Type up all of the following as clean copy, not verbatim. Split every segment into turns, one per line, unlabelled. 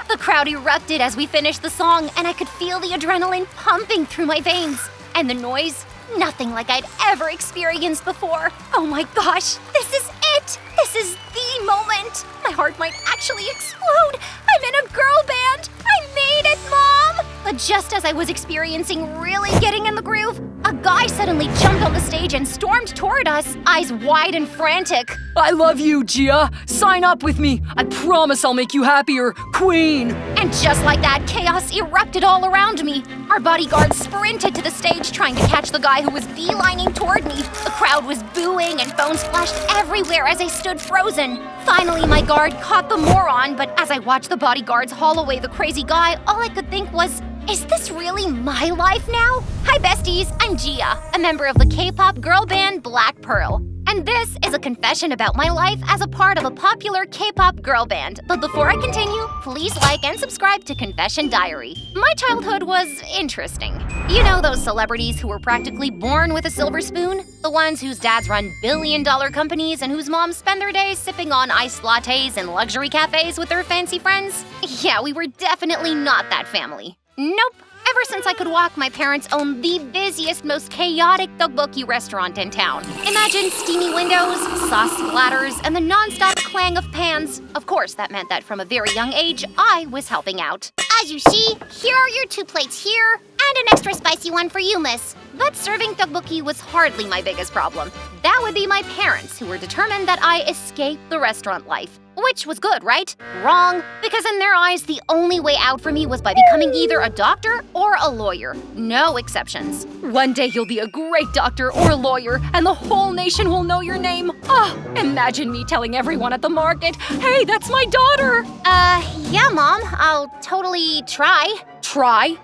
The crowd erupted as we finished the song, and I could feel the adrenaline pumping through my veins. And the noise, nothing like I'd ever experienced before. Oh my gosh, this is it! This is the moment! My heart might actually explode! I'm in a girl band! I made it, Mom! But just as I was experiencing really getting in the groove, a guy suddenly jumped on the stage and stormed toward us, eyes wide and frantic.
I love you, Gia. Sign up with me. I promise I'll make you happier, Queen.
And just like that, chaos erupted all around me. Our bodyguard sprinted to the stage trying to catch the guy who was beelining toward me. The crowd was booing and phones flashed everywhere as I stood frozen. Finally, my guard caught the moron, but as I watched the bodyguards haul away the crazy guy, all I could think was, is this really my life now? Hi besties, I'm Gia, a member of the K-pop girl band Black Pearl. And this is a confession about my life as a part of a popular K-pop girl band. But before I continue, please like and subscribe to Confession Diary. My childhood was interesting. You know those celebrities who were practically born with a silver spoon? The ones whose dads run billion-dollar companies and whose moms spend their days sipping on iced lattes in luxury cafes with their fancy friends? Yeah, we were definitely not that family. Nope. Ever since I could walk, my parents owned the busiest, most chaotic tteokbokki restaurant in town. Imagine steamy windows, sauce splatters, and the non-stop clang of pans. Of course, that meant that from a very young age, I was helping out. As you see, here are your 2 plates here, and an extra spicy one for you, miss. But serving tteokbokki was hardly my biggest problem. That would be my parents, who were determined that I escape the restaurant life. Which was good, right? Wrong, because in their eyes, the only way out for me was by becoming either a doctor or a lawyer. No exceptions.
One day you'll be a great doctor or lawyer, and the whole nation will know your name. Oh, imagine me telling everyone at the market, hey, that's my daughter.
Yeah, Mom, I'll totally try.
Try?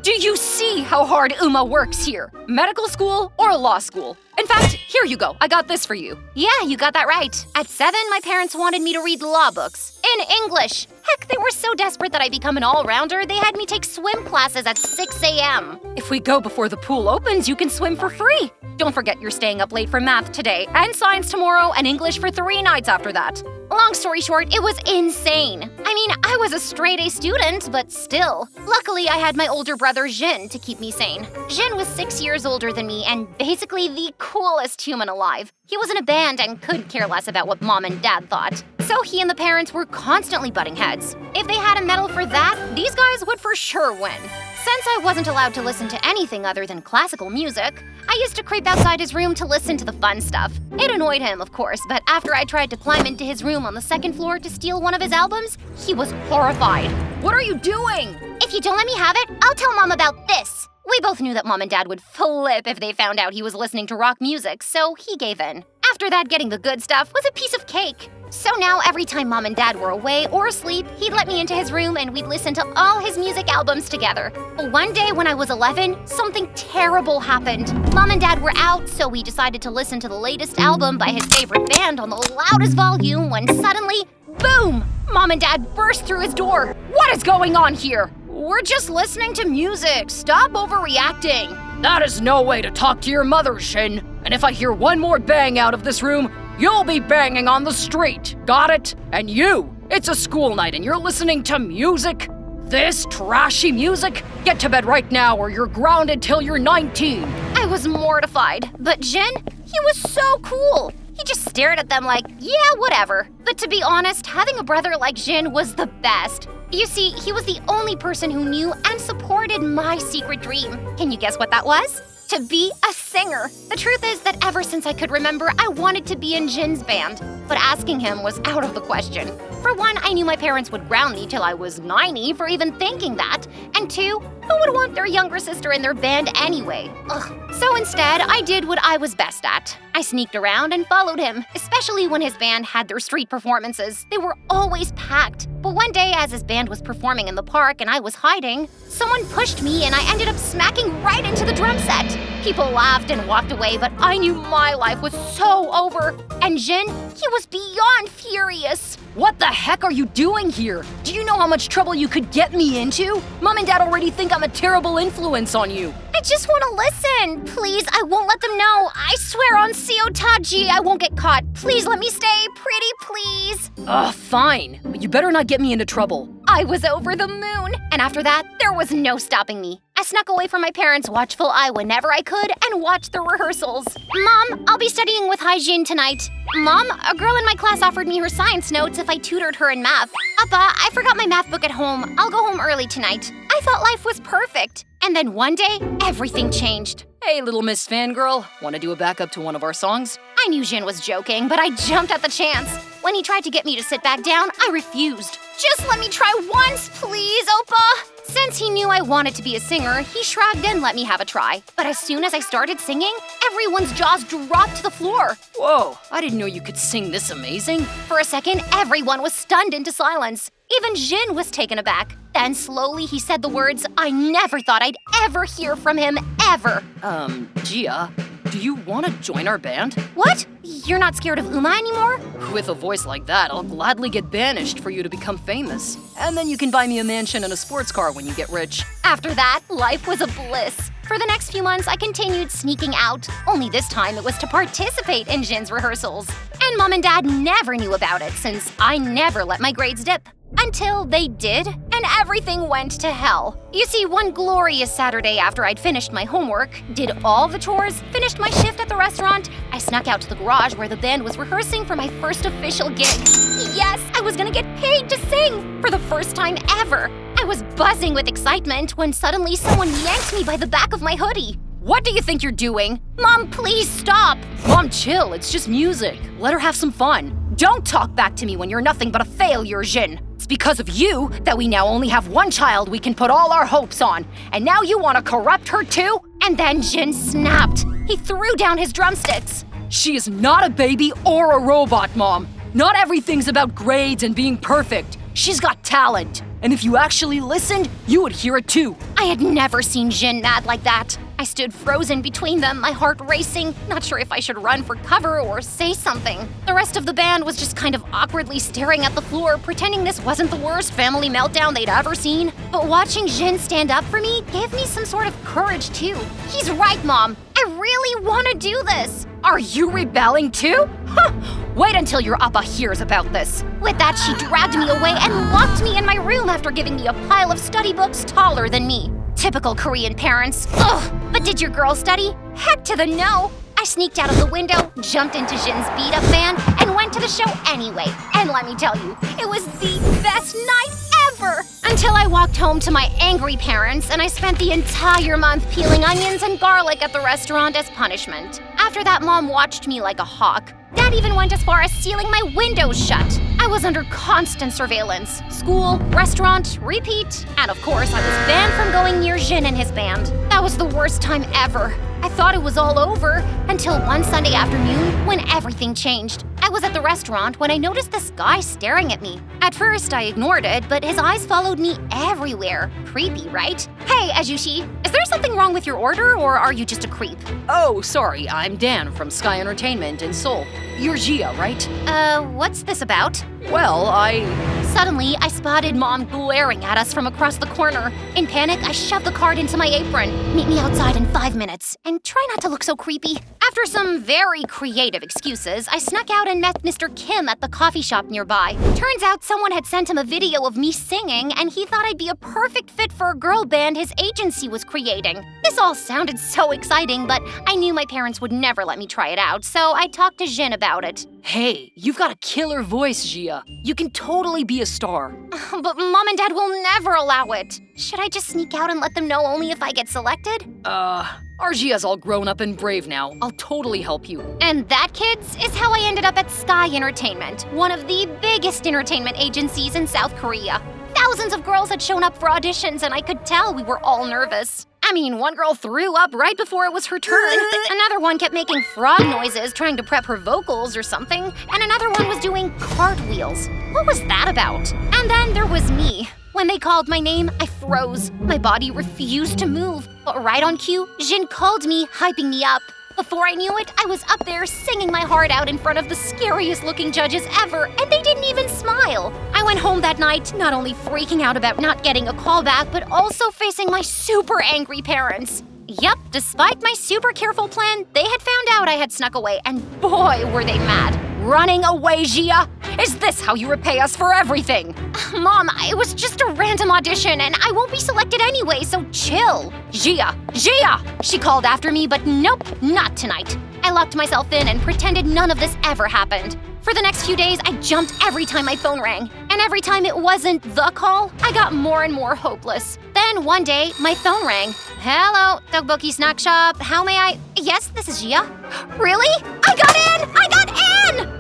Do you see how hard Uma works here? Medical school or law school? In fact, here you go. I got this for you.
Yeah, you got that right. At 7, my parents wanted me to read law books. In English. Heck, they were so desperate that I become an all-rounder, they had me take swim classes at 6 a.m.
If we go before the pool opens, you can swim for free. Don't forget you're staying up late for math today, and science tomorrow, and English for 3 nights after that.
Long story short, it was insane. I mean, I was a straight-A student, but still. Luckily, I had my older brother Jin to keep me sane. Jin was 6 years older than me and basically the coolest human alive. He was in a band and could care less about what Mom and Dad thought. So he and the parents were constantly butting heads. If they had a medal for that, these guys would for sure win. Since I wasn't allowed to listen to anything other than classical music, I used to creep outside his room to listen to the fun stuff. It annoyed him, of course, but after I tried to climb into his room on the 2nd floor to steal one of his albums, he was horrified.
What are you doing?
If you don't let me have it, I'll tell Mom about this. We both knew that Mom and Dad would flip if they found out he was listening to rock music, so he gave in. After that, getting the good stuff was a piece of cake. So now every time Mom and Dad were away or asleep, he'd let me into his room and we'd listen to all his music albums together. But one day when I was 11, something terrible happened. Mom and Dad were out, so we decided to listen to the latest album by his favorite band on the loudest volume when suddenly, boom! Mom and Dad burst through his door.
What is going on here?
We're just listening to music. Stop overreacting.
That is no way to talk to your mother, Shin. And if I hear one more bang out of this room, you'll be banging on the street. Got it? And you, it's a school night and you're listening to music? This trashy music? Get to bed right now or you're grounded till you're 19.
I was mortified, but Jin, he was so cool. He just stared at them like, yeah, whatever. But to be honest, having a brother like Jin was the best. You see, he was the only person who knew and supported my secret dream. Can you guess what that was? To be a singer. The truth is that ever since I could remember, I wanted to be in Jin's band. But asking him was out of the question. For one, I knew my parents would ground me till I was 90 for even thinking that. And 2, who would want their younger sister in their band anyway? Ugh. So instead, I did what I was best at. I sneaked around and followed him, especially when his band had their street performances. They were always packed. But one day, as his band was performing in the park and I was hiding, someone pushed me and I ended up smacking right into the drum set. People laughed laughed and walked away, but I knew my life was so over. And Jin, he was beyond furious.
What the heck are you doing here? Do you know how much trouble you could get me into? Mom and Dad already think I'm a terrible influence on you.
I just want to listen. Please, I won't let them know. I swear on Seotaji I won't get caught. Please let me stay. Pretty please.
Fine. But you better not get me into trouble.
I was over the moon. And after that, there was no stopping me. I snuck away from my parents' watchful eye whenever I could and watched the rehearsals. Mom, I'll be studying with Haijin tonight. Mom, a girl in my class offered me her science notes if I tutored her in math. Appa, I forgot my math book at home. I'll go home early tonight. I thought life was perfect. And then one day, everything changed.
Hey, little Miss Fangirl. Want to do a backup to one of our songs?
I knew Jin was joking, but I jumped at the chance. When he tried to get me to sit back down, I refused. Just let me try once, please, Oppa. Since he knew I wanted to be a singer, he shrugged and let me have a try. But as soon as I started singing, everyone's jaws dropped to the floor.
Whoa, I didn't know you could sing this amazing.
For a second, everyone was stunned into silence. Even Jin was taken aback. Then slowly he said the words I never thought I'd ever hear from him, ever.
Gia, do you want to join our band?
What? You're not scared of Uma anymore?
With a voice like that, I'll gladly get banished for you to become famous. And then you can buy me a mansion and a sports car when you get rich.
After that, life was a bliss. For the next few months, I continued sneaking out. Only this time it was to participate in Jin's rehearsals. And Mom and Dad never knew about it since I never let my grades dip. Until they did, and everything went to hell. You see, one glorious Saturday after I'd finished my homework, did all the chores, finished my shift at the restaurant, I snuck out to the garage where the band was rehearsing for my first official gig. Yes, I was gonna get paid to sing for the first time ever. I was buzzing with excitement when suddenly someone yanked me by the back of my hoodie.
What do you think you're doing?
Mom, please stop!
Mom, chill, it's just music. Let her have some fun. Don't talk back to me when you're nothing but a failure, Jin. It's because of you that we now only have one child we can put all our hopes on. And now you want to corrupt her too?
And then Jin snapped. He threw down his drumsticks.
She is not a baby or a robot, Mom. Not everything's about grades and being perfect. She's got talent. And if you actually listened, you would hear it too.
I had never seen Jin mad like that. I stood frozen between them, my heart racing, not sure if I should run for cover or say something. The rest of the band was just kind of awkwardly staring at the floor, pretending this wasn't the worst family meltdown they'd ever seen. But watching Jin stand up for me gave me some sort of courage too. He's right, Mom. I really want to do this.
Are you rebelling too? Wait until your Appa hears about this.
With that, she dragged me away and locked me in my room after giving me a pile of study books taller than me. Typical Korean parents. Ugh, but did your girl study? Heck to the no. I sneaked out of the window, jumped into Jin's beat-up van, and went to the show anyway. And let me tell you, it was the best night ever! Until I walked home to my angry parents, and I spent the entire month peeling onions and garlic at the restaurant as punishment. After that, Mom watched me like a hawk. Dad even went as far as sealing my windows shut. I was under constant surveillance. School, restaurant, repeat. And of course, I was banned from going near Jin and his band. That was the worst time ever. I thought it was all over until one Sunday afternoon when everything changed. I was at the restaurant when I noticed this guy staring at me. At first, I ignored it, but his eyes followed me everywhere. Creepy, right? Hey, Ajushi, is there something wrong with your order, or are you just a creep?
Oh, sorry, I'm Dan from Sky Entertainment in Seoul. You're Gia, right?
What's this about?
Well,
Suddenly, I spotted Mom glaring at us from across the corner. In panic, I shoved the card into my apron. Meet me outside in 5 minutes, and try not to look so creepy. After some very creative excuses, I snuck out and met Mr. Kim at the coffee shop nearby. Turns out someone had sent him a video of me singing, and he thought I'd be a perfect fit for a girl band his agency was creating. This all sounded so exciting, but I knew my parents would never let me try it out, so I talked to Jin about it.
Hey, you've got a killer voice, Gia. You can totally be a star.
But Mom and Dad will never allow it. Should I just sneak out and let them know only if I get selected?
Our Gia's all grown up and brave now. I'll totally help you.
And that, kids, is how I ended up at Sky Entertainment, one of the biggest entertainment agencies in South Korea. Thousands of girls had shown up for auditions, and I could tell we were all nervous. I mean, one girl threw up right before it was her turn. Another one kept making frog noises, trying to prep her vocals or something. And another one was doing cartwheels. What was that about? And then there was me. When they called my name, I froze. My body refused to move. But right on cue, Jin called me, hyping me up. Before I knew it, I was up there singing my heart out in front of the scariest looking judges ever, and they didn't even smile. I went home that night, not only freaking out about not getting a call back, but also facing my super angry parents. Yup, despite my super careful plan, they had found out I had snuck away, and boy, were they mad.
Running away, Gia? Is this how you repay us for everything?
Mom, it was just a random audition, and I won't be selected anyway, so chill.
Gia!
She called after me, but nope, not tonight. I locked myself in and pretended none of this ever happened. For the next few days, I jumped every time my phone rang. And every time it wasn't the call, I got more and more hopeless. Then one day, my phone rang. Hello, Tteokbokki Snack Shop. How may I? Yes, this is Gia. Really? I got in!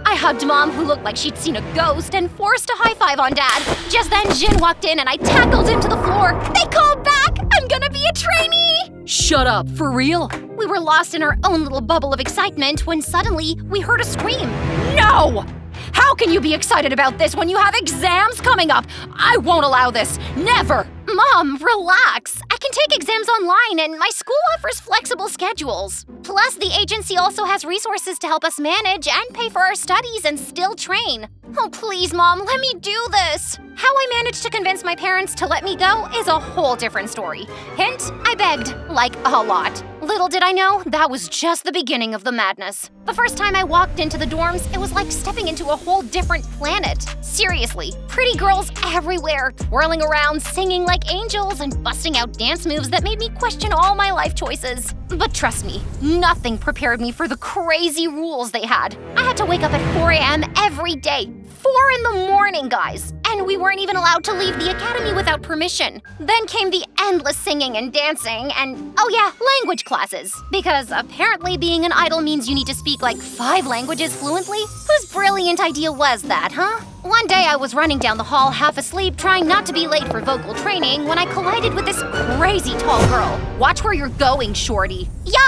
I hugged Mom, who looked like she'd seen a ghost, and forced a high five on Dad. Just then, Jin walked in and I tackled him to the floor. They called back! I'm gonna be a trainee!
Shut up, for real?
We were lost in our own little bubble of excitement when suddenly we heard a scream.
No! How can you be excited about this when you have exams coming up? I won't allow this. Never!
Mom, relax. I can take exams online and my school offers flexible schedules. Plus, the agency also has resources to help us manage and pay for our studies and still train. Oh, please, Mom, let me do this. How I managed to convince my parents to let me go is a whole different story. Hint, I begged, like a lot. Little did I know, that was just the beginning of the madness. The first time I walked into the dorms, it was like stepping into a whole different planet. Seriously, pretty girls everywhere, twirling around, singing like angels, and busting out dance moves that made me question all my life choices. But trust me, nothing prepared me for the crazy rules they had. I had to wake up at 4 a.m. every day. 4 in the morning, guys. And we weren't even allowed to leave the academy without permission. Then came the endless singing and dancing and, oh yeah, language classes. Because apparently being an idol means you need to speak like 5 languages fluently. Whose brilliant idea was that, huh? One day I was running down the hall half asleep trying not to be late for vocal training when I collided with this crazy tall girl. Watch where you're going, shorty. Yeah,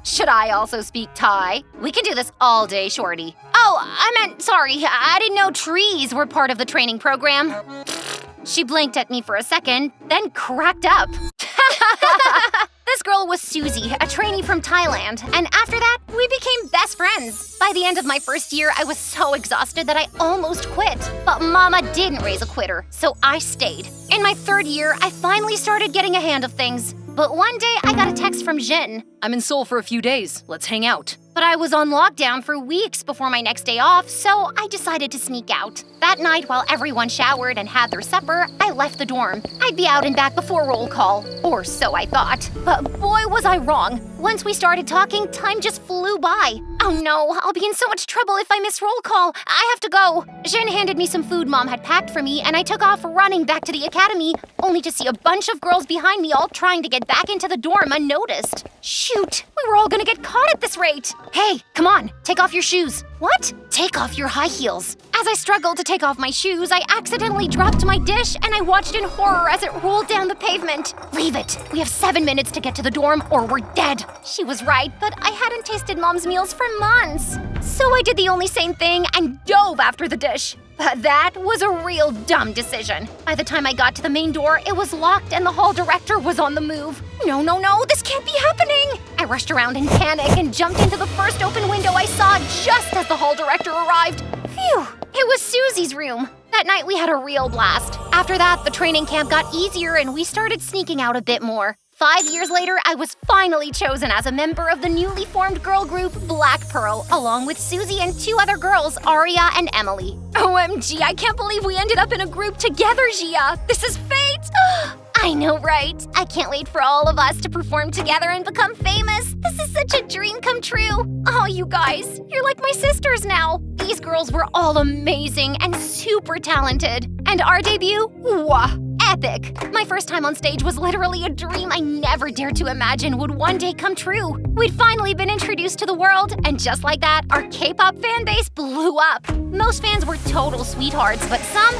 should I also speak Thai? We can do this all day, shorty. Oh, I meant, sorry, I didn't know trees were part of the training program. She blinked at me for a second, then cracked up. This girl was Susie, a trainee from Thailand, and after that, we became best friends. By the end of my first year, I was so exhausted that I almost quit. But Mama didn't raise a quitter, so I stayed. In my 3rd year, I finally started getting a hand of things. But one day, I got a text from Jin.
I'm in Seoul for a few days. Let's hang out.
But I was on lockdown for weeks before my next day off, so I decided to sneak out. That night, while everyone showered and had their supper, I left the dorm. I'd be out and back before roll call, or so I thought. But boy, was I wrong. Once we started talking, time just flew by. Oh no, I'll be in so much trouble if I miss roll call. I have to go. Jin handed me some food Mom had packed for me, and I took off running back to the academy, only to see a bunch of girls behind me all trying to get back into the dorm unnoticed. Shoot, we were all gonna get caught at this rate. Hey, come on, take off your shoes. What? Take off your high heels. As I struggled to take off my shoes, I accidentally dropped my dish and I watched in horror as it rolled down the pavement. Leave it. We have 7 minutes to get to the dorm or we're dead. She was right, but I hadn't tasted Mom's meals for months. So I did the only sane thing and dove after the dish. But that was a real dumb decision. By the time I got to the main door, it was locked and the hall director was on the move. No, this can't be happening! I rushed around in panic and jumped into the first open window I saw just as the hall director arrived. Phew, it was Susie's room. That night we had a real blast. After that, the training camp got easier and we started sneaking out a bit more. 5 years later, I was finally chosen as a member of the newly formed girl group Black Pearl, along with Susie and 2 other girls, Aria and Emily. OMG, I can't believe we ended up in a group together, Gia! This is fate! I know, right? I can't wait for all of us to perform together and become famous. This is such a dream come true. Oh, you guys, you're like my sisters now. These girls were all amazing and super talented. And our debut? Wah! Epic! My first time on stage was literally a dream I never dared to imagine would one day come true. We'd finally been introduced to the world, and just like that, our K-pop fan base blew up. Most fans were total sweethearts, but some,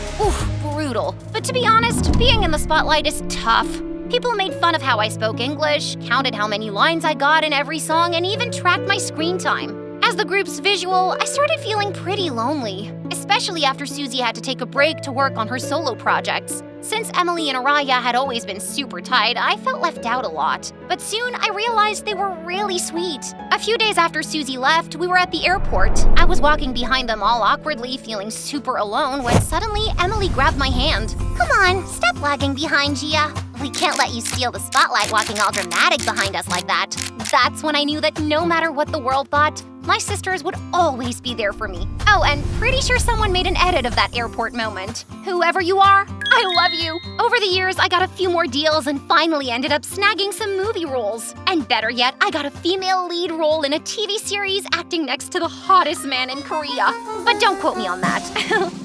brutal. But to be honest, being in the spotlight is tough. People made fun of how I spoke English, counted how many lines I got in every song, and even tracked my screen time. As the group's visual, I started feeling pretty lonely, especially after Susie had to take a break to work on her solo projects. Since Emily and Araya had always been super tight, I felt left out a lot. But soon I realized they were really sweet. A few days after Susie left, we were at the airport. I was walking behind them all awkwardly, feeling super alone, when suddenly Emily grabbed my hand. Come on, stop lagging behind Gia. We can't let you steal the spotlight walking all dramatic behind us like that. That's when I knew that no matter what the world thought, my sisters would always be there for me. Oh, and pretty sure someone made an edit of that airport moment. Whoever you are, I love you. Over the years, I got a few more deals and finally ended up snagging some movie roles. And better yet, I got a female lead role in a TV series acting next to the hottest man in Korea. But don't quote me on that.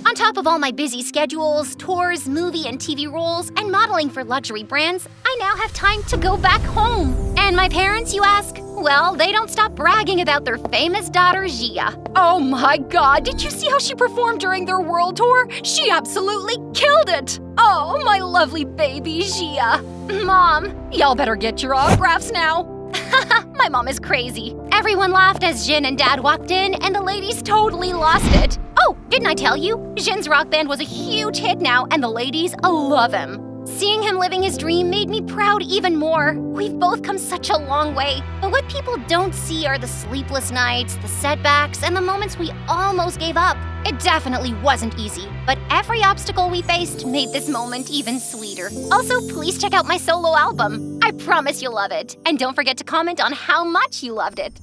On top of all my busy schedules, tours, movie and TV roles, and modeling for luxury brands, I now have time to go back home. And my parents, you ask? Well, they don't stop bragging about their famous daughter, Gia.
Oh my god, did you see how she performed during their world tour? She absolutely killed it! Oh, my lovely baby, Gia.
Mom,
Y'all better get your autographs now.
my mom is crazy. Everyone laughed as Jin and Dad walked in, and the ladies totally lost it. Oh, didn't I tell you? Jin's rock band was a huge hit now, and the ladies love him. Seeing him living his dream made me proud even more. We've both come such a long way, but what people don't see are the sleepless nights, the setbacks, and the moments we almost gave up. It definitely wasn't easy, but every obstacle we faced made this moment even sweeter. Also, please check out my solo album. I promise you'll love it. And don't forget to comment on how much you loved it.